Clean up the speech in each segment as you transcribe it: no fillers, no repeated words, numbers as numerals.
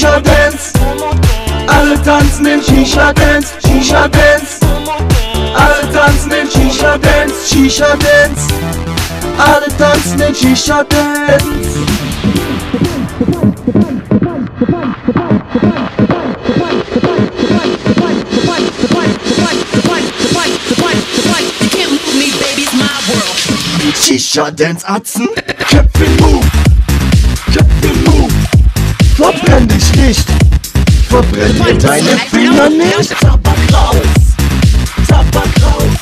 Shisha-Dance. Alle tanzen den Shisha-Dance, Shisha-Dance. Alle tanzen den Shisha-Dance, Shisha-Dance. Alle tanzen den Shisha-Dance. Shisha-Dance-Atzen, Köpfe Move, Köpfe Move. Verbrenn dich nicht, verbrenn dir deine Finger nicht. Tabak raus, Tabak raus.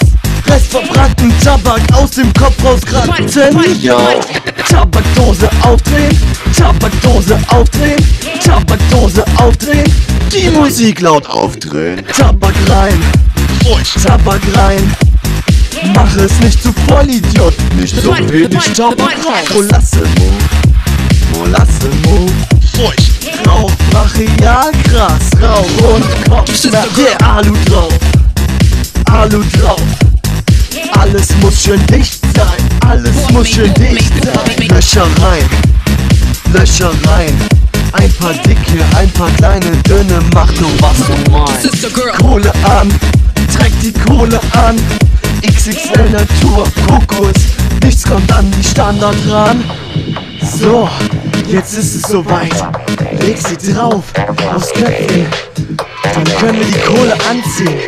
Restverbrannten Tabak aus dem Kopf rauskratzen. Yo. Tabakdose aufdrehen, Tabakdose aufdrehen, Tabakdose aufdrehen. Die Musik laut aufdrehen. Tabak rein, Tabak rein. Mach es nicht zu voll, Idiot. Nicht so wenig Tabak rein. Molasse Move, Molasse Move. Rauch, brachial, krass. Rauch und Kopfschmerz. Der Alu drauf, Alu drauf. Alles muss schön dicht sein, alles muss schön dicht sein. Löcher rein, Löcher rein. Ein paar dicke, ein paar kleine, dünne, mach du was du meinst. Kohle an, träg die Kohle an. XXL Natur, Kokos, nichts kommt an die Standard ran. So, jetzt ist es soweit. Leg sie drauf, aufs Köpfchen. Dann können wir die Kohle anziehen.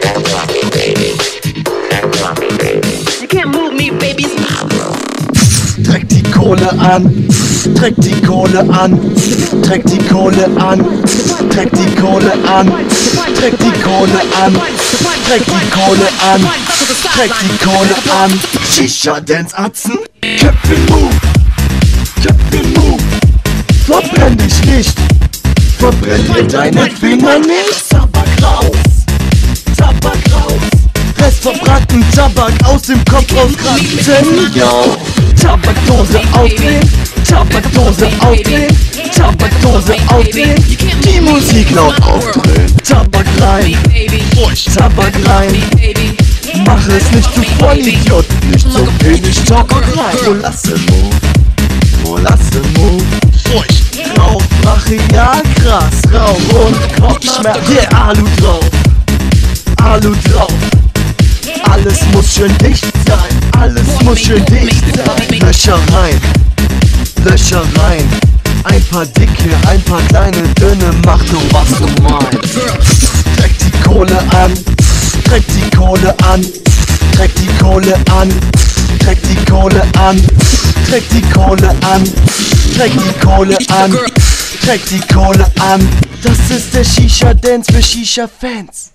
You can't move me, baby. Träg die Kohle an, träg die Kohle an, träg die Kohle an, träg die Kohle an, träg die Kohle an, träg die Kohle an, träg die Kohle an. Shisha-Dance-Atzen, Köpfe Move, Köpfe Move. Verbrenn dich nicht, verbrenn dir deine Finger nicht. Tabak raus, Tabak raus. Restverbrannten Tabak aus dem Kopf rauskratzen. Yo. Tabakdose aufdrehen, Tabakdose aufdrehen, Tabakdose aufdrehen. Die Musik laut aufdrehen. Tabak rein, Tabak rein. Mach es nicht zu voll, Idiot. Nicht so wenig Tabak rein. Molasse Move, Molasse Move. Rauch, brachial, krass. Rauch und Kopfschmerz. Der Alu drauf, Alu drauf. Alles muss schön dicht sein, alles muss schön dicht sein. Löcher rein, Löcher rein. Ein paar dicke, ein paar kleine, dünne, mach du was du meinst. Träg die Kohle an, träg die Kohle an, träg die Kohle an, träg die Kohle an, träg die Kohle an, träg die Kohle an, träg die Kohle an. Das ist der Shisha-Dance für Shisha-Fans.